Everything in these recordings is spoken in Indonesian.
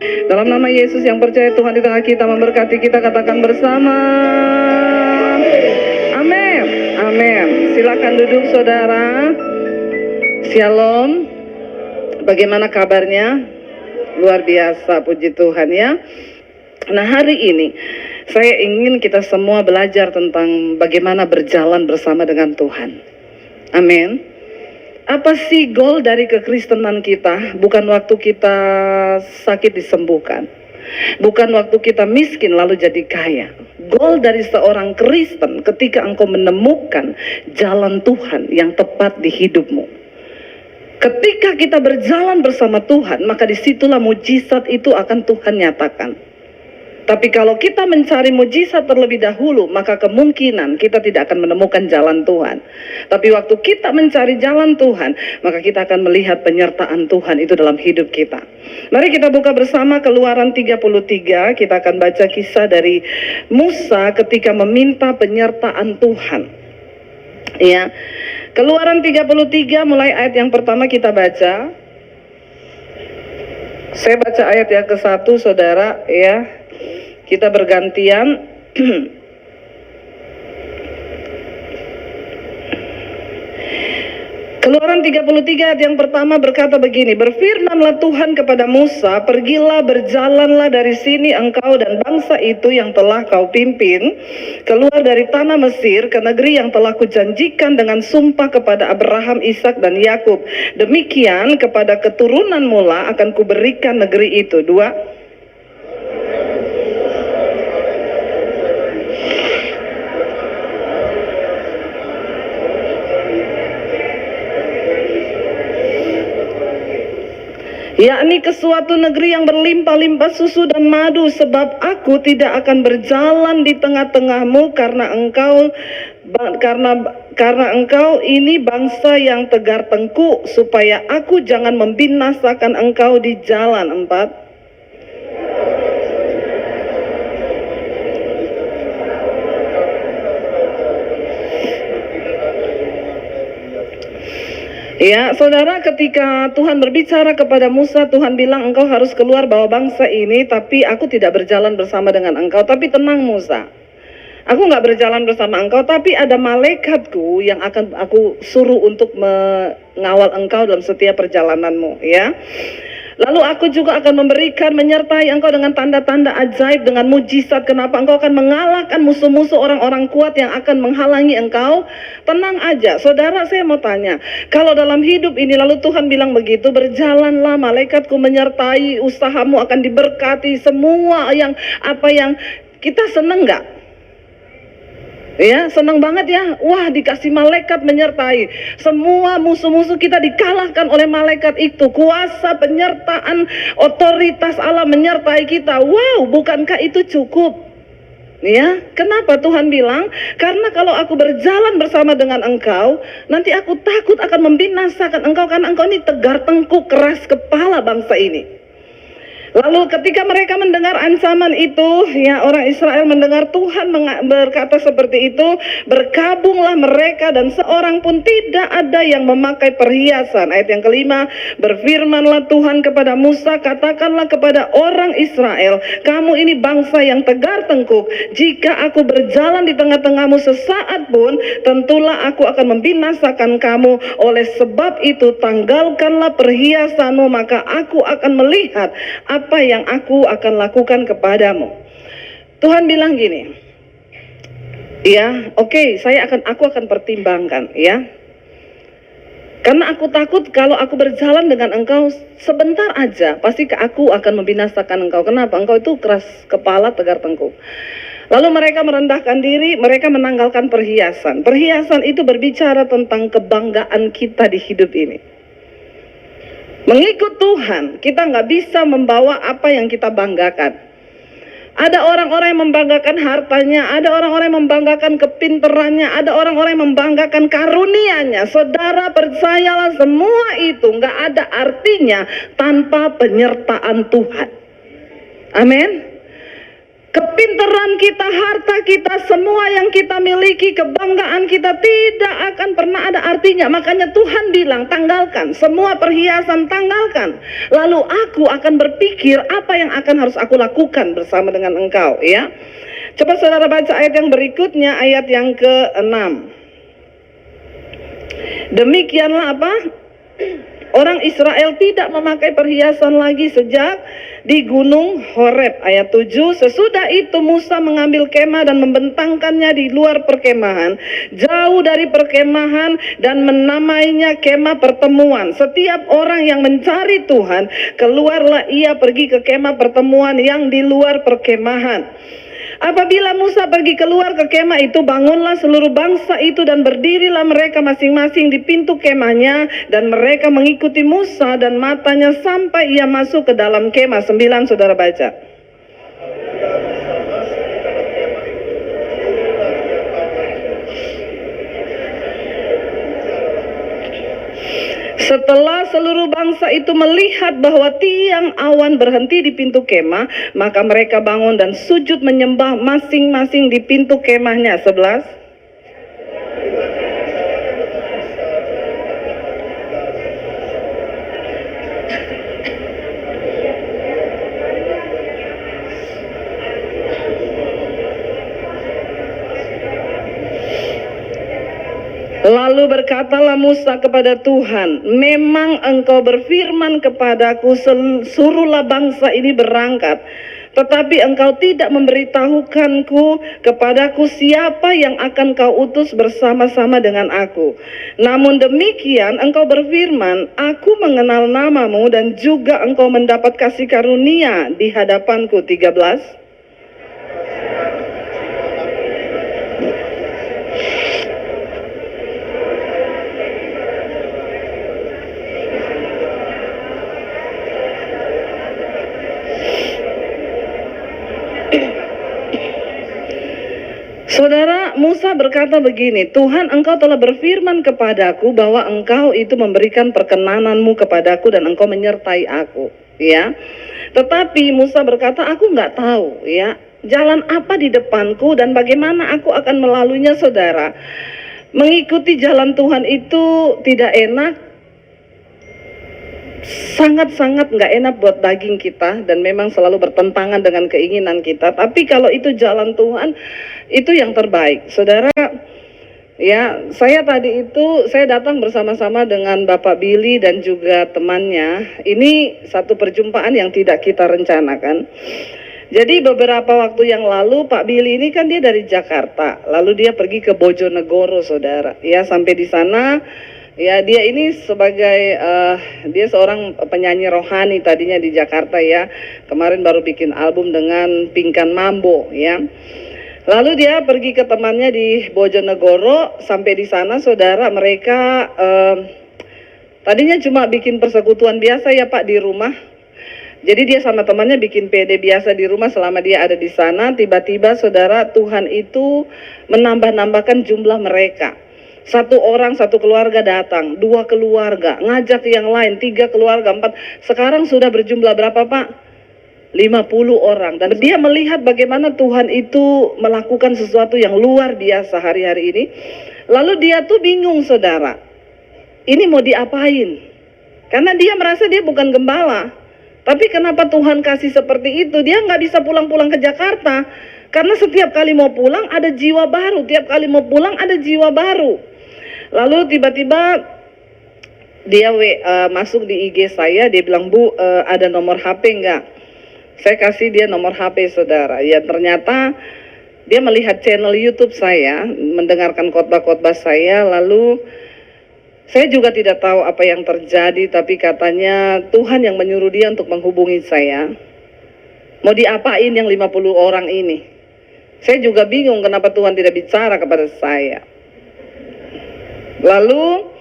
Dalam nama Yesus yang percaya Tuhan di tengah kita memberkati kita, katakan bersama. Amin. Amin. Silakan duduk saudara. Shalom. Bagaimana kabarnya? Luar biasa, puji Tuhan ya. Nah, hari ini saya ingin kita semua belajar tentang bagaimana berjalan bersama dengan Tuhan. Amin. Apa sih goal dari kekristenan kita? Bukan waktu kita sakit disembuhkan, bukan waktu kita miskin lalu jadi kaya. Goal dari seorang Kristen ketika engkau menemukan jalan Tuhan yang tepat di hidupmu. Ketika kita berjalan bersama Tuhan, maka disitulah mujizat itu akan Tuhan nyatakan. Tapi kalau kita mencari mujizat terlebih dahulu, maka kemungkinan kita tidak akan menemukan jalan Tuhan. Tapi waktu kita mencari jalan Tuhan, maka kita akan melihat penyertaan Tuhan itu dalam hidup kita. Mari kita buka bersama Keluaran 33, kita akan baca kisah dari Musa ketika meminta penyertaan Tuhan. Ya, Keluaran 33 mulai ayat yang pertama kita baca. Saya baca ayat yang ke-1 saudara ya. Kita bergantian. Keluaran 33 ayat yang pertama berkata begini, berfirmanlah Tuhan kepada Musa, pergilah berjalanlah dari sini engkau dan bangsa itu yang telah kau pimpin keluar dari tanah Mesir ke negeri yang telah kujanjikan dengan sumpah kepada Abraham, Ishak dan Yakub. Demikian kepada keturunan mula akan kuberikan negeri itu. 2. Yakni ke suatu negeri yang berlimpah-limpah susu dan madu, sebab aku tidak akan berjalan di tengah-tengahmu karena engkau ini bangsa yang tegar tengkuk, supaya aku jangan membinasakan engkau di jalan. 4. Ya, saudara, ketika Tuhan berbicara kepada Musa, Tuhan bilang engkau harus keluar bawa bangsa ini, tapi aku tidak berjalan bersama dengan engkau. Tapi tenang Musa, aku nggak berjalan bersama engkau, tapi ada malaikatku yang akan aku suruh untuk mengawal engkau dalam setiap perjalananmu, ya. Lalu aku juga akan memberikan menyertai engkau dengan tanda-tanda ajaib, dengan mujizat. Kenapa? Engkau akan mengalahkan musuh-musuh orang-orang kuat yang akan menghalangi engkau. Tenang aja, saudara, saya mau tanya, kalau dalam hidup ini lalu Tuhan bilang begitu, berjalanlah, malaikatku menyertai, usahamu akan diberkati, semua yang kita seneng nggak? Ya, senang banget ya. Wah, dikasih malaikat menyertai. Semua musuh-musuh kita dikalahkan oleh malaikat itu. Kuasa, penyertaan, otoritas Allah menyertai kita. Wow, bukankah itu cukup? Ya, kenapa Tuhan bilang? Karena kalau aku berjalan bersama dengan engkau, nanti aku takut akan membinasakan engkau, karena engkau ini tegar tengkuk, keras kepala bangsa ini. Lalu ketika mereka mendengar ancaman itu, ya, orang Israel mendengar Tuhan berkata seperti itu, berkabunglah mereka dan seorang pun tidak ada yang memakai perhiasan. Ayat yang kelima, berfirmanlah Tuhan kepada Musa, katakanlah kepada orang Israel, kamu ini bangsa yang tegar tengkuk, jika aku berjalan di tengah-tengahmu sesaat pun, tentulah aku akan membinasakan kamu. Oleh sebab itu tanggalkanlah perhiasanmu, maka aku akan melihat apa yang aku akan lakukan kepadamu. Tuhan bilang gini, ya, oke, aku akan pertimbangkan, ya. Karena aku takut kalau aku berjalan dengan engkau sebentar aja, pasti aku akan membinasakan engkau. Kenapa? Engkau itu keras kepala, tegar tengkuk. Lalu mereka merendahkan diri, mereka menanggalkan perhiasan. Perhiasan itu berbicara tentang kebanggaan kita di hidup ini. Mengikut Tuhan, kita nggak bisa membawa apa yang kita banggakan. Ada orang-orang yang membanggakan hartanya, ada orang-orang yang membanggakan kepinterannya, ada orang-orang yang membanggakan karunianya. Saudara, percayalah, semua itu nggak ada artinya tanpa penyertaan Tuhan. Amin. Kepintaran kita, harta kita, semua yang kita miliki, kebanggaan kita tidak akan pernah ada artinya. Makanya Tuhan bilang, tanggalkan semua perhiasan, tanggalkan. Lalu aku akan berpikir apa yang akan harus aku lakukan bersama dengan engkau, ya. Coba saudara baca ayat yang berikutnya, ayat yang ke-6. Demikianlah apa? Orang Israel tidak memakai perhiasan lagi sejak di gunung Horeb. Ayat 7, sesudah itu Musa mengambil kemah dan membentangkannya di luar perkemahan, jauh dari perkemahan, dan menamainya kemah pertemuan. Setiap orang yang mencari Tuhan, keluarlah ia pergi ke kemah pertemuan yang di luar perkemahan. Apabila Musa pergi keluar ke kemah itu, bangunlah seluruh bangsa itu dan berdirilah mereka masing-masing di pintu kemahnya, dan mereka mengikuti Musa dan matanya sampai ia masuk ke dalam kemah. 9, saudara baca. Setelah seluruh bangsa itu melihat bahwa tiang awan berhenti di pintu kemah, maka mereka bangun dan sujud menyembah masing-masing di pintu kemahnya. 11. Lalu berkatalah Musa kepada Tuhan, memang engkau berfirman kepadaku, suruhlah bangsa ini berangkat. Tetapi engkau tidak memberitahukanku kepadaku siapa yang akan kau utus bersama-sama dengan aku. Namun demikian engkau berfirman, aku mengenal namamu dan juga engkau mendapat kasih karunia di hadapanku. 13. Saudara, Musa berkata begini, Tuhan engkau telah berfirman kepadaku bahwa engkau itu memberikan perkenananmu kepadaku dan engkau menyertai aku, ya. Tetapi Musa berkata, aku nggak tahu, ya, jalan apa di depanku dan bagaimana aku akan melaluinya, saudara. Mengikuti jalan Tuhan itu tidak enak, sangat-sangat nggak enak buat daging kita, dan memang selalu bertentangan dengan keinginan kita. Tapi kalau itu jalan Tuhan, itu yang terbaik, saudara. Ya, saya tadi itu saya datang bersama-sama dengan Bapak Billy dan juga temannya. Ini satu perjumpaan yang tidak kita rencanakan. Jadi beberapa waktu yang lalu Pak Billy ini kan dia dari Jakarta, lalu dia pergi ke Bojonegoro, saudara. Ya, sampai di sana. Ya, dia ini sebagai dia seorang penyanyi rohani tadinya di Jakarta, ya. Kemarin baru bikin album dengan Pinkan Mambo, ya. Lalu dia pergi ke temannya di Bojonegoro. Sampai di sana, saudara, mereka tadinya cuma bikin persekutuan biasa, ya Pak, di rumah. Jadi dia sama temannya bikin PD biasa di rumah selama dia ada di sana. Tiba-tiba, saudara, Tuhan itu menambah-nambahkan jumlah mereka. Satu orang, satu keluarga datang, 2 keluarga, ngajak yang lain, 3 keluarga, 4. Sekarang sudah berjumlah berapa, Pak? 50 orang. Dan dia melihat bagaimana Tuhan itu melakukan sesuatu yang luar biasa hari-hari ini. Lalu dia tuh bingung, saudara. Ini mau diapain? Karena dia merasa dia bukan gembala. Tapi kenapa Tuhan kasih seperti itu? Dia nggak bisa pulang-pulang ke Jakarta. Karena setiap kali mau pulang ada jiwa baru. Tiap kali mau pulang ada jiwa baru. Lalu tiba-tiba dia masuk di IG saya. Dia bilang, Bu, ada nomor HP nggak? Saya kasih dia nomor HP, saudara. Ya, ternyata dia melihat channel YouTube saya, mendengarkan khotbah-khotbah saya. Lalu saya juga tidak tahu apa yang terjadi, tapi katanya Tuhan yang menyuruh dia untuk menghubungi saya. Mau diapain yang 50 orang ini? Saya juga bingung kenapa Tuhan tidak bicara kepada saya. Lalu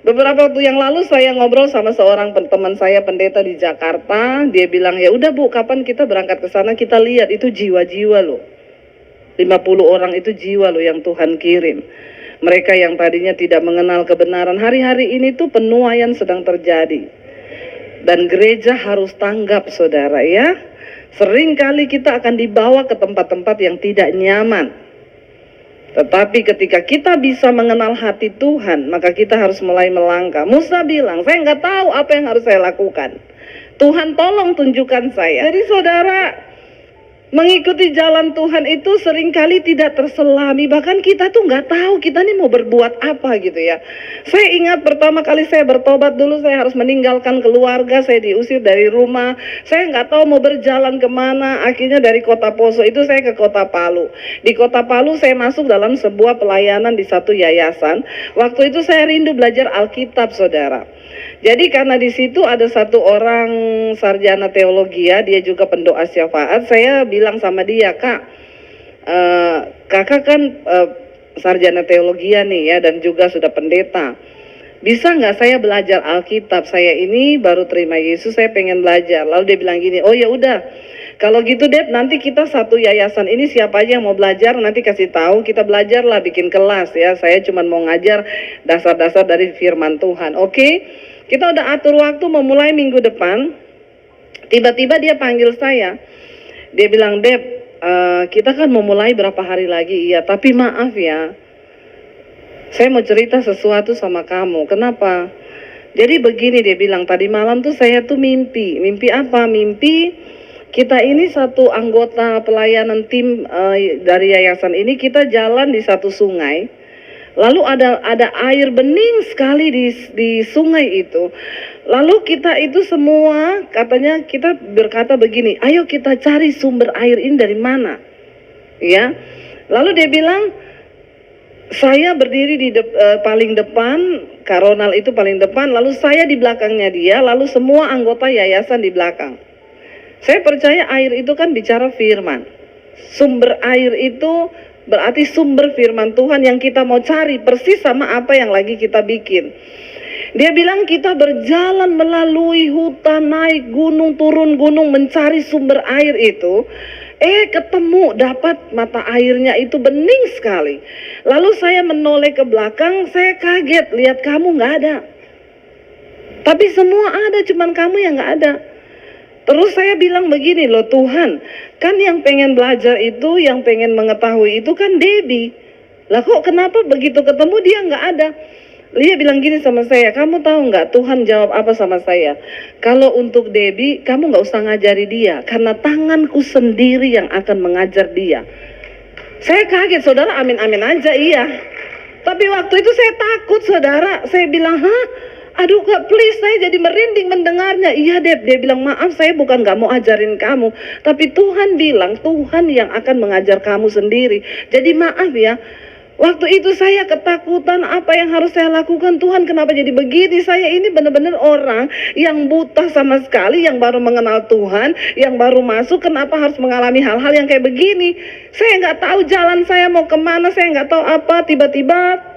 beberapa waktu yang lalu saya ngobrol sama seorang teman saya pendeta di Jakarta. Dia bilang, ya udah Bu, kapan kita berangkat ke sana, kita lihat itu jiwa-jiwa loh. 50 orang itu jiwa loh yang Tuhan kirim. Mereka yang tadinya tidak mengenal kebenaran, hari-hari ini tuh penuaian sedang terjadi. Dan gereja harus tanggap, saudara, ya. Seringkali kita akan dibawa ke tempat-tempat yang tidak nyaman. Tetapi ketika kita bisa mengenal hati Tuhan, maka kita harus mulai melangkah. Musa bilang, saya nggak tahu apa yang harus saya lakukan. Tuhan tolong tunjukkan saya. Jadi saudara, mengikuti jalan Tuhan itu seringkali tidak terselami. Bahkan kita tuh nggak tahu kita nih mau berbuat apa gitu ya. Saya ingat pertama kali saya bertobat dulu, saya harus meninggalkan keluarga, saya diusir dari rumah. Saya nggak tahu mau berjalan kemana. Akhirnya dari kota Poso itu saya ke kota Palu. Di kota Palu saya masuk dalam sebuah pelayanan di satu yayasan. Waktu itu saya rindu belajar Alkitab, saudara. Jadi karena di situ ada satu orang sarjana teologi, dia juga pendoa syafaat. Saya bilang sama dia, Kak, kakak kan sarjana teologi nih ya, dan juga sudah pendeta. Bisa nggak saya belajar Alkitab? Saya ini baru terima Yesus, saya pengen belajar. Lalu dia bilang gini, oh ya udah, kalau gitu Deb, nanti kita satu yayasan ini siapa aja yang mau belajar nanti kasih tahu, kita belajar lah, bikin kelas ya. Saya cuma mau ngajar dasar-dasar dari firman Tuhan. Oke, kita udah atur waktu memulai minggu depan. Tiba-tiba dia panggil saya. Dia bilang, Deb, kita kan mau mulai berapa hari lagi? Iya, tapi maaf ya, saya mau cerita sesuatu sama kamu. Kenapa? Jadi begini, dia bilang, tadi malam tuh saya tuh mimpi. Mimpi apa? Mimpi kita ini satu anggota pelayanan tim dari yayasan ini, kita jalan di satu sungai. Lalu ada air bening sekali di sungai itu. Lalu kita itu semua, katanya kita berkata begini, ayo kita cari sumber air ini dari mana. Ya. Lalu dia bilang, saya berdiri di paling depan, Kak Ronald itu paling depan, lalu saya di belakangnya dia, lalu semua anggota yayasan di belakang. Saya percaya air itu kan bicara firman. Sumber air itu berarti sumber firman Tuhan yang kita mau cari, persis sama apa yang lagi kita bikin. Dia bilang kita berjalan melalui hutan, naik gunung, turun gunung, mencari sumber air itu. Ketemu, dapat mata airnya itu bening sekali. Lalu saya menoleh ke belakang, saya kaget, lihat kamu nggak ada. Tapi semua ada, cuman kamu yang nggak ada. Terus saya bilang begini loh, Tuhan, kan yang pengen belajar itu, yang pengen mengetahui itu kan Debbie. Lah kok kenapa begitu ketemu dia nggak ada? Dia bilang gini sama saya, kamu tahu nggak Tuhan jawab apa sama saya? Kalau untuk Debbie, kamu nggak usah ngajari dia, karena tanganku sendiri yang akan mengajar dia. Saya kaget, saudara, amin-amin aja, iya. Tapi waktu itu saya takut, saudara. Saya bilang, hah? Aduh Kak, please, saya jadi merinding mendengarnya. Iya Deb, dia bilang, maaf saya bukan gak mau ajarin kamu, tapi Tuhan bilang, Tuhan yang akan mengajar kamu sendiri. Jadi maaf ya, waktu itu saya ketakutan, apa yang harus saya lakukan? Tuhan kenapa jadi begini? Saya ini benar-benar orang yang buta sama sekali, yang baru mengenal Tuhan, yang baru masuk, kenapa harus mengalami hal-hal yang kayak begini? Saya nggak tahu jalan saya mau kemana, saya nggak tahu apa, tiba-tiba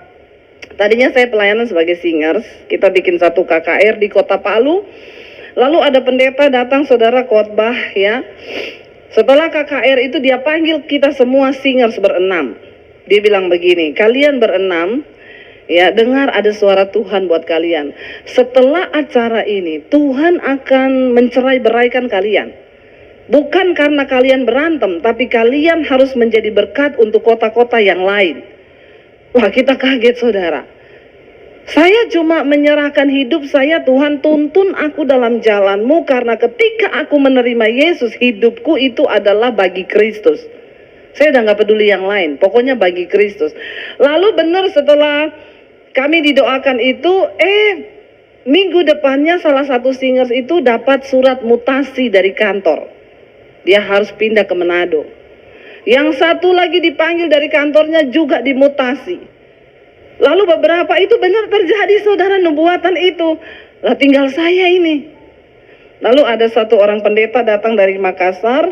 tadinya saya pelayanan sebagai singers, kita bikin satu KKR di kota Palu. Lalu ada pendeta datang, saudara, khotbah ya. Setelah KKR itu dia panggil kita semua singers berenam. Dia bilang begini, kalian berenam ya, dengar ada suara Tuhan buat kalian. Setelah acara ini Tuhan akan mencerai-beraikan kalian. Bukan karena kalian berantem, tapi kalian harus menjadi berkat untuk kota-kota yang lain. Wah, kita kaget, saudara. Saya cuma menyerahkan hidup saya, Tuhan tuntun aku dalam jalanmu, karena ketika aku menerima Yesus, hidupku itu adalah bagi Kristus. Saya udah gak peduli yang lain, pokoknya bagi Kristus. Lalu benar setelah kami didoakan itu, minggu depannya salah satu singers itu dapat surat mutasi dari kantor. Dia harus pindah ke Manado. Yang satu lagi dipanggil dari kantornya juga dimutasi. Lalu beberapa itu benar terjadi, saudara, nubuatan itu. Lah tinggal saya ini. Lalu ada satu orang pendeta datang dari Makassar.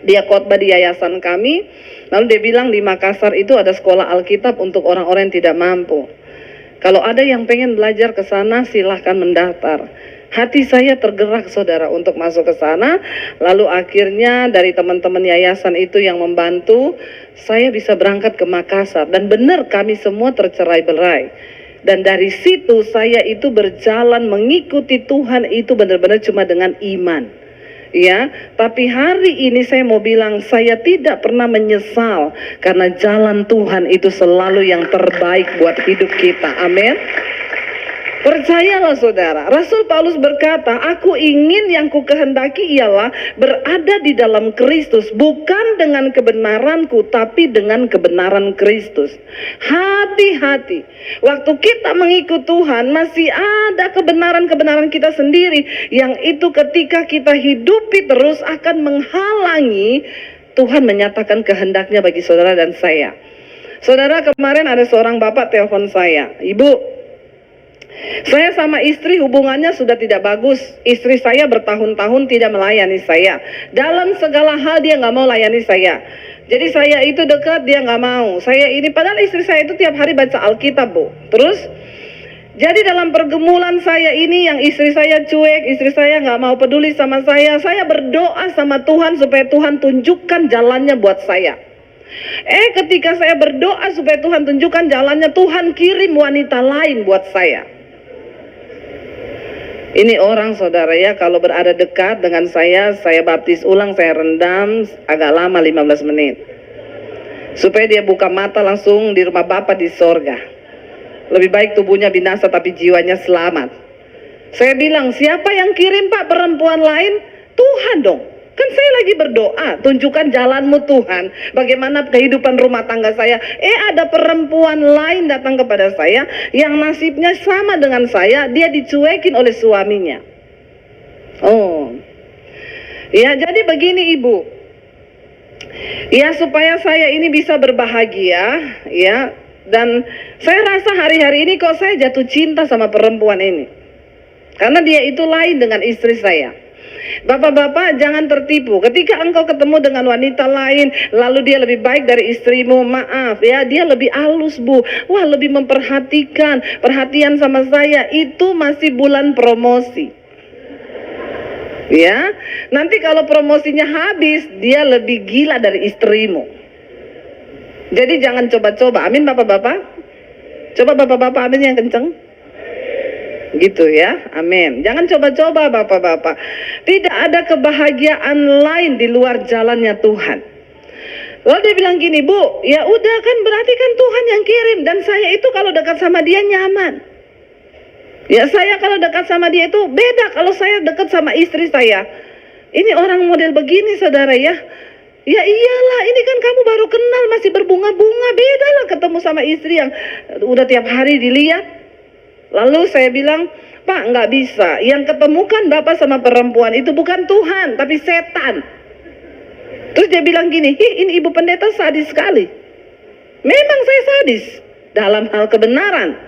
Dia khotbah di yayasan kami. Lalu dia bilang di Makassar itu ada sekolah Alkitab untuk orang-orang yang tidak mampu. Kalau ada yang pengen belajar ke sana, silahkan mendaftar. Hati saya tergerak, saudara, untuk masuk ke sana. Lalu akhirnya dari teman-teman yayasan itu yang membantu, saya bisa berangkat ke Makassar. Dan benar kami semua tercerai-berai. Dan dari situ saya itu berjalan mengikuti Tuhan itu benar-benar cuma dengan iman. Ya, tapi hari ini saya mau bilang saya tidak pernah menyesal karena jalan Tuhan itu selalu yang terbaik buat hidup kita. Amin. Percayalah saudara, Rasul Paulus berkata, aku ingin yang ku kehendaki ialah berada di dalam Kristus, bukan dengan kebenaranku, tapi dengan kebenaran Kristus. Hati-hati, waktu kita mengikut Tuhan, masih ada kebenaran-kebenaran kita sendiri, yang itu ketika kita hidupi terus akan menghalangi Tuhan menyatakan kehendaknya bagi saudara dan saya. Saudara, kemarin ada seorang bapak telepon saya, Ibu, saya sama istri hubungannya sudah tidak bagus. Istri saya bertahun-tahun tidak melayani saya. Dalam segala hal dia nggak mau layani saya. Jadi saya itu dekat, dia nggak mau. Saya ini, padahal istri saya itu tiap hari baca Alkitab, Bu. Terus, jadi dalam pergumulan saya ini yang istri saya cuek, istri saya nggak mau peduli sama saya berdoa sama Tuhan supaya Tuhan tunjukkan jalannya buat saya. Ketika saya berdoa supaya Tuhan tunjukkan jalannya, Tuhan kirim wanita lain buat saya. Ini orang saudara ya, kalau berada dekat dengan saya baptis ulang, saya rendam agak lama 15 menit. Supaya dia buka mata langsung di rumah Bapa di sorga. Lebih baik tubuhnya binasa tapi jiwanya selamat. Saya bilang, siapa yang kirim Pak perempuan lain? Tuhan dong. Kan saya lagi berdoa, tunjukkan jalanmu Tuhan, bagaimana kehidupan rumah tangga saya. Ada perempuan lain datang kepada saya, yang nasibnya sama dengan saya, dia dicuekin oleh suaminya. Ya jadi begini Ibu, ya supaya saya ini bisa berbahagia, ya. Dan saya rasa hari-hari ini kok saya jatuh cinta sama perempuan ini. Karena dia itu lain dengan istri saya. Bapak-bapak jangan tertipu. Ketika engkau ketemu dengan wanita lain, lalu dia lebih baik dari istrimu, maaf ya, dia lebih halus Bu. Wah, lebih memperhatikan, perhatian sama saya. Itu masih bulan promosi. Ya, nanti kalau promosinya habis, dia lebih gila dari istrimu. Jadi jangan coba-coba. Amin Bapak-bapak. Coba Bapak-bapak amin yang kenceng. Gitu ya, amin. Jangan coba-coba Bapak-bapak. Tidak ada kebahagiaan lain di luar jalannya Tuhan. Lalu dia bilang gini, Bu, ya udah kan berarti kan Tuhan yang kirim. Dan saya itu kalau dekat sama dia nyaman. Ya saya kalau dekat sama dia itu beda kalau saya dekat sama istri saya. Ini orang model begini saudara ya. Ya iyalah, ini kan kamu baru kenal masih berbunga-bunga. Beda lah ketemu sama istri yang udah tiap hari dilihat. Lalu saya bilang, Pak nggak bisa, yang ketemukan Bapak sama perempuan itu bukan Tuhan, tapi setan. Terus dia bilang gini, ini Ibu Pendeta sadis sekali. Memang saya sadis dalam hal kebenaran.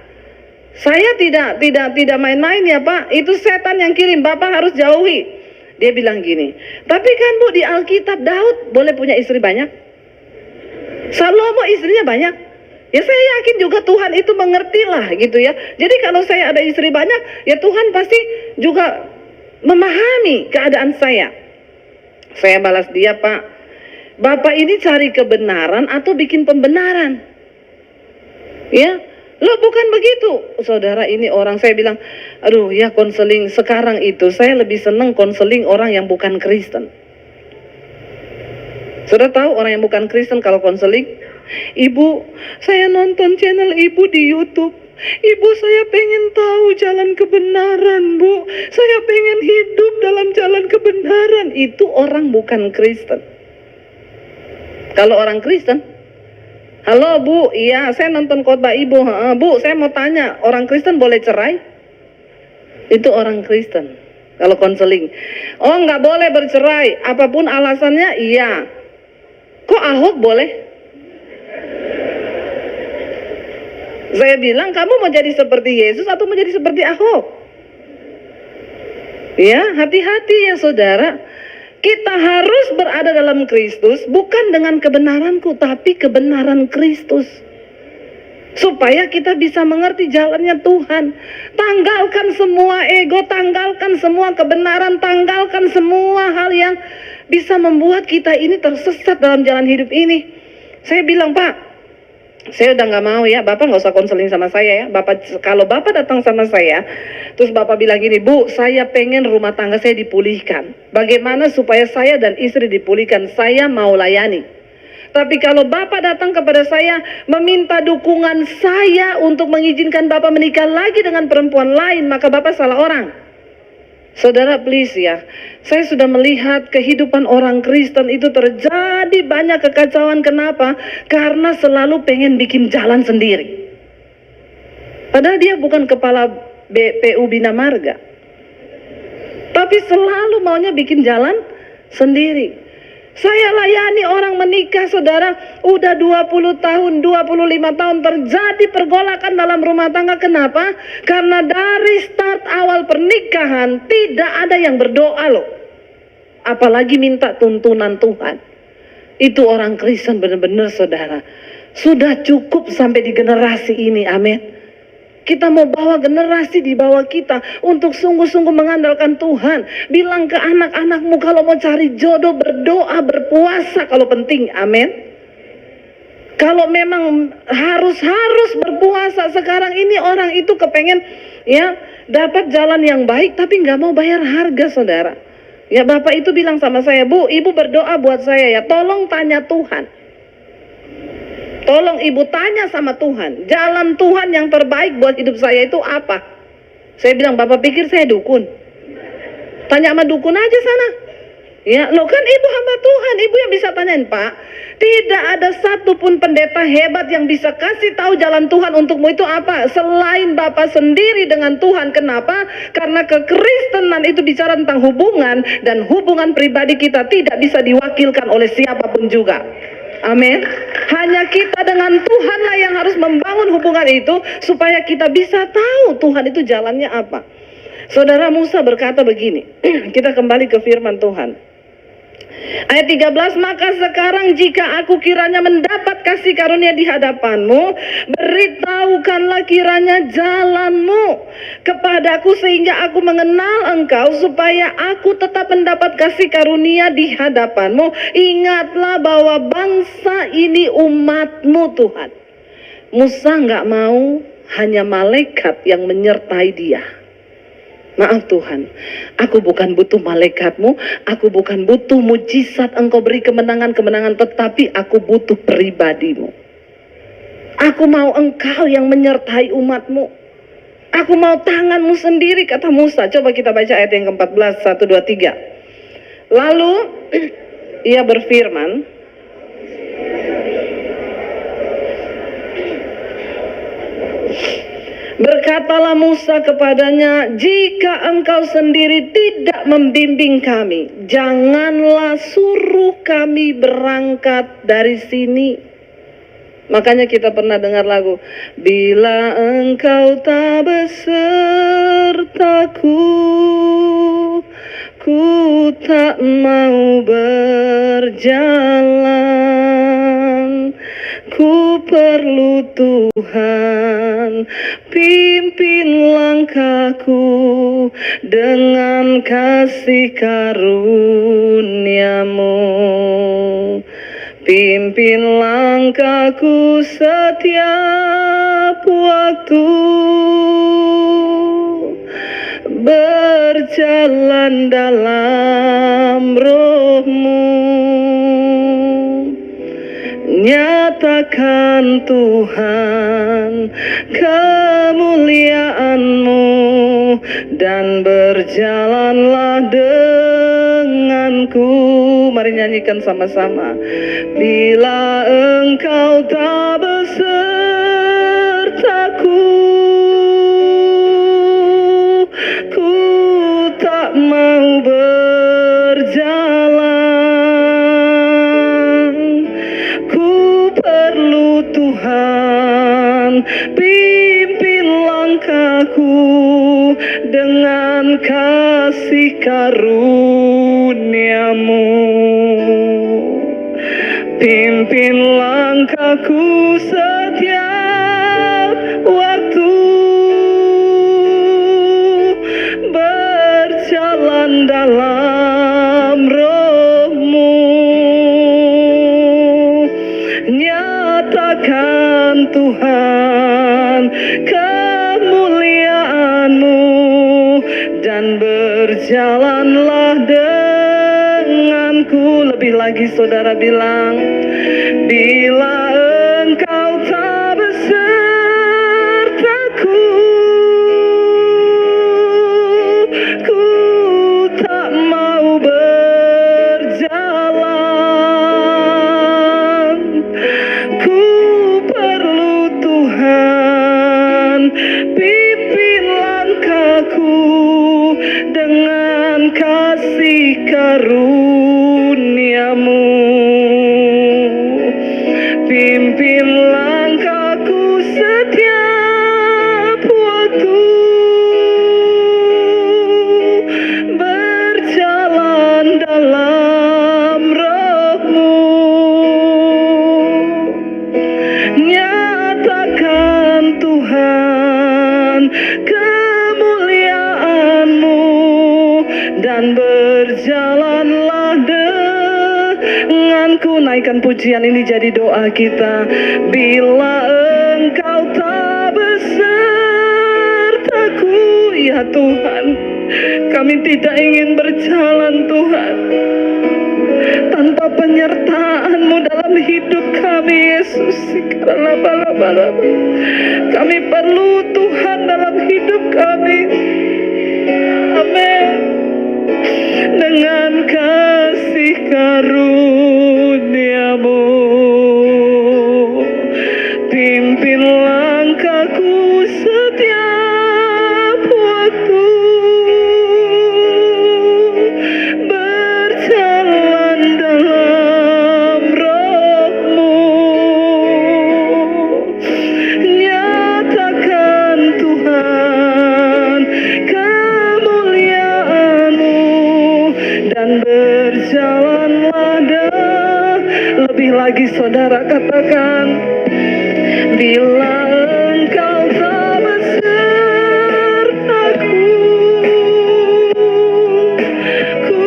Saya tidak main-main ya Pak, itu setan yang kirim, Bapak harus jauhi. Dia bilang gini, tapi kan Bu di Alkitab Daud boleh punya istri banyak. Salomo istrinya banyak. Ya saya yakin juga Tuhan itu mengerti lah gitu ya. Jadi kalau saya ada istri banyak, ya Tuhan pasti juga memahami keadaan saya. Saya balas dia, Pak, Bapak ini cari kebenaran atau bikin pembenaran? Ya, loh bukan begitu. Saudara ini orang, saya bilang, aduh ya konseling sekarang itu, saya lebih seneng konseling orang yang bukan Kristen. Saudara tahu orang yang bukan Kristen kalau konseling? Ibu, saya nonton channel Ibu di YouTube. Ibu, saya pengen tahu jalan kebenaran, Bu. Saya pengen hidup dalam jalan kebenaran. Itu orang bukan Kristen. Kalau orang Kristen, halo Bu, iya saya nonton khotbah Ibu. Bu, saya mau tanya, orang Kristen boleh cerai? Itu orang Kristen. Kalau konseling, oh nggak boleh bercerai, apapun alasannya, iya. Kok Ahok boleh? Saya bilang, kamu mau jadi seperti Yesus atau mau jadi seperti Ahok? Ya, hati-hati ya saudara. Kita harus berada dalam Kristus, bukan dengan kebenaranku, tapi kebenaran Kristus. Supaya kita bisa mengerti jalannya Tuhan. Tanggalkan semua ego, tanggalkan semua kebenaran, tanggalkan semua hal yang bisa membuat kita ini tersesat dalam jalan hidup ini. Saya bilang, Pak, Saya udah nggak mau ya, Bapak nggak usah konseling sama saya ya. Kalau Bapak datang sama saya, terus Bapak bilang gini, Bu, saya pengen rumah tangga saya dipulihkan. Bagaimana supaya saya dan istri dipulihkan? Saya mau layani. Tapi kalau Bapak datang kepada saya meminta dukungan saya untuk mengizinkan Bapak menikah lagi dengan perempuan lain, maka Bapak salah orang. Saudara, please ya, saya sudah melihat kehidupan orang Kristen itu terjadi banyak kekacauan. Kenapa? Karena selalu pengen bikin jalan sendiri. Padahal dia bukan kepala BPU Bina Marga, tapi selalu maunya bikin jalan sendiri. Saya layani orang menikah, saudara, udah 20 tahun, 25 tahun terjadi pergolakan dalam rumah tangga. Kenapa? Karena dari start awal pernikahan tidak ada yang berdoa loh. Apalagi minta tuntunan Tuhan. Itu orang Kristen benar-benar, saudara. Sudah cukup sampai di generasi ini, amin. Kita mau bawa generasi di bawah kita untuk sungguh-sungguh mengandalkan Tuhan. Bilang ke anak-anakmu kalau mau cari jodoh, berdoa, berpuasa kalau penting, amin. Kalau memang harus berpuasa, sekarang ini orang itu kepengen ya dapat jalan yang baik tapi nggak mau bayar harga, saudara. Ya, Bapak itu bilang sama saya, Bu, Ibu berdoa buat saya ya, tolong tanya Tuhan. Tolong Ibu tanya sama Tuhan, jalan Tuhan yang terbaik buat hidup saya itu apa? Saya bilang, Bapak pikir saya dukun? Tanya sama dukun aja sana. Ya, lo kan Ibu hamba Tuhan, Ibu yang bisa tanyain, Pak. Tidak ada satupun pendeta hebat yang bisa kasih tahu jalan Tuhan untukmu itu apa, selain Bapak sendiri dengan Tuhan. Kenapa? Karena kekristenan itu bicara tentang hubungan, dan hubungan pribadi kita tidak bisa diwakilkan oleh siapapun juga. Amin. Hanya kita dengan Tuhanlah yang harus membangun hubungan itu supaya kita bisa tahu Tuhan itu jalannya apa. Saudara, Musa berkata begini. Kita kembali ke firman Tuhan. Ayat 13, maka sekarang jika aku kiranya mendapat kasih karunia di hadapanmu, beritahukanlah kiranya jalanmu kepadaku sehingga aku mengenal engkau, supaya aku tetap mendapat kasih karunia di hadapanmu. Ingatlah bahwa bangsa ini umatmu, Tuhan. Musa nggak mau hanya malaikat yang menyertai dia. Maaf Tuhan, aku bukan butuh malaikatmu, aku bukan butuh mujizat engkau beri kemenangan-kemenangan, tetapi aku butuh pribadimu. Aku mau engkau yang menyertai umatmu. Aku mau tanganmu sendiri, kata Musa. Coba kita baca ayat yang ke-14, 1, 2, 3. Lalu ia berfirman, berkatalah Musa kepadanya, jika engkau sendiri tidak membimbing kami, janganlah suruh kami berangkat dari sini. Makanya kita pernah dengar lagu, bila engkau tak besertaku, ku tak mau berjalan. Ku perlu Tuhan, pimpin langkahku dengan kasih karuniamu. Pimpin langkahku setiap waktu, berjalan dalam roh-Mu. Nyatakan Tuhan kemuliaan-Mu dan berjalanlah denganku. Mari nyanyikan sama-sama. Bila engkau tak besertaku, ku tak mau berjalan. Ku perlu Tuhan, pimpin langkahku dengan kasih karuniamu. Pimpin langkahku setiap waktu, berjalan dalam roh-Mu. Nyatakan berjalanlah denganku. Lebih lagi saudara bilang, bila engkau tak besertaku, ku tak mau berjalan. Ku perlu Tuhan, pimpin langkahku dengan kasih karuniamu. Pimpin langkahku setiap waktu, berjalan dalam roh-Mu. Nyatakan Tuhan kemuliaan-Mu, dan berjalanlah denganku. Naikkan pujian ini jadi doa kita. Bila engkau tak besertaku, ya Tuhan, kami tidak ingin berjalan Tuhan tanpa penyertaan-Mu dalam hidup kami, Yesus. Kami perlu Tuhan dalam hidup kami. Amin. Dengan kasih karuniamu, pimpin langkahku setiap waktu, berjalan dalam roh-Mu. Nyatakan Tuhan kemuliaan-Mu, dan berjalanlah lebih lagi saudara katakan, bila engkau tak besertaku, ku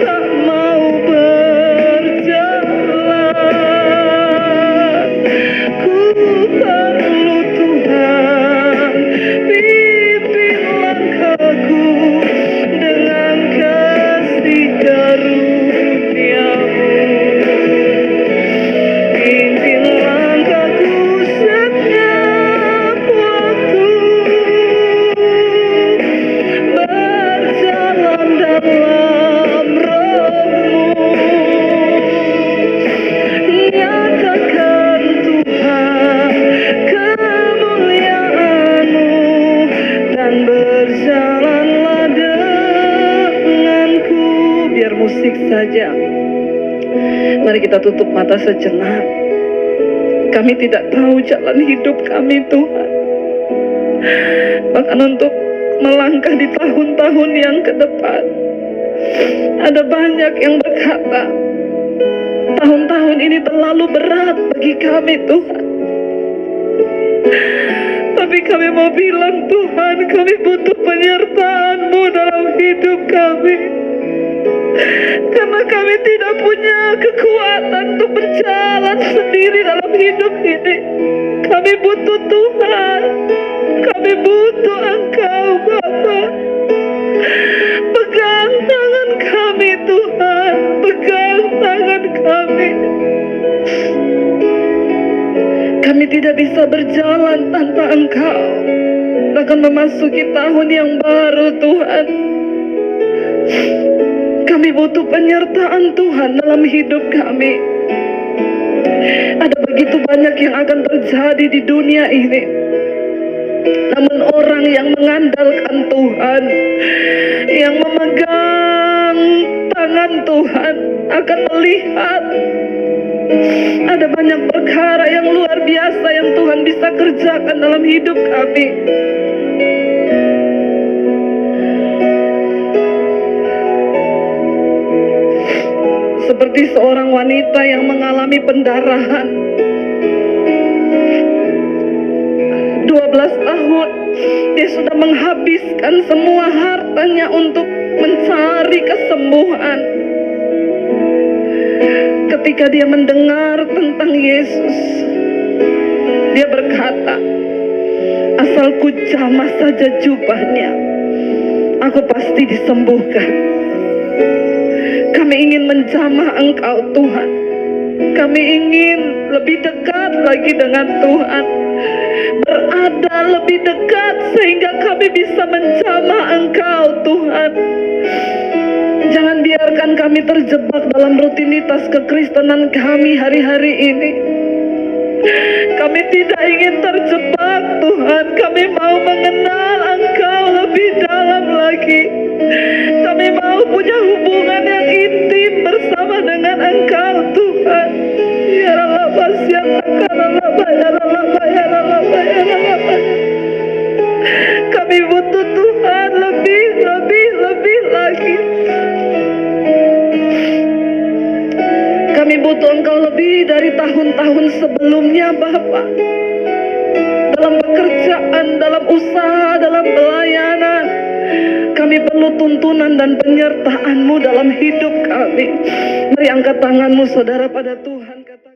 tak mau berjalan. Ku perlu Tuhan, pimpin langkahku dengan kasih karuniamu. Pimpin langkahku setiap waktu, berjalan dalam roh-Mu. Nyatakan Tuhan kemuliaan-Mu, dan berjalanlah denganku. Biar musik saja. Mari kita tutup mata sejenak. Kami tidak tahu jalan hidup kami Tuhan. Bahkan untuk melangkah di tahun-tahun yang ke depan, ada banyak yang berkata, tahun-tahun ini terlalu berat bagi kami Tuhan. Tapi kami mau bilang, Tuhan, kami butuh penyertaan-Mu dalam hidup kami. Karena kami tidak punya kekuatan untuk berjalan sendiri dalam hidup ini. Kami butuh Tuhan. Kami butuh Engkau, Bapa. Pegang tangan kami, Tuhan. Pegang tangan kami. Kami tidak bisa berjalan tanpa Engkau. Bahkan memasuki tahun yang baru, Tuhan, kami butuh penyertaan Tuhan dalam hidup kami. Ada begitu banyak yang akan terjadi di dunia ini. Namun orang yang mengandalkan Tuhan, yang memegang tangan Tuhan, akan melihat ada banyak perkara yang luar biasa yang Tuhan bisa kerjakan dalam hidup kami. Seperti seorang wanita yang mengalami pendarahan 12 tahun, dia sudah menghabiskan semua hartanya untuk mencari kesembuhan. Ketika dia mendengar tentang Yesus, dia berkata, asal ku jamah saja jubahnya, aku pasti disembuhkan. Kami ingin menjamah Engkau Tuhan. Kami ingin lebih dekat lagi dengan Tuhan, berada lebih dekat sehingga kami bisa menjamah Engkau Tuhan. Jangan biarkan kami terjebak dalam rutinitas kekristenan kami hari-hari ini. Kami tidak ingin terjebak Tuhan. Kami mau mengenal Engkau lebih dalam lagi. Kami mau punya hubungan yang intim bersama dengan Engkau Tuhan. Ya Allah, ya Allah. Kami butuh Tuhan lebih lagi. Kami butuh Engkau lebih dari tahun-tahun sebelumnya Bapa. Dalam pekerjaan, dalam usaha, dalam pelayanan. Kami perlu tuntunan dan penyertaan-Mu dalam hidup kami. Mari angkat tanganmu saudara pada Tuhan. Kata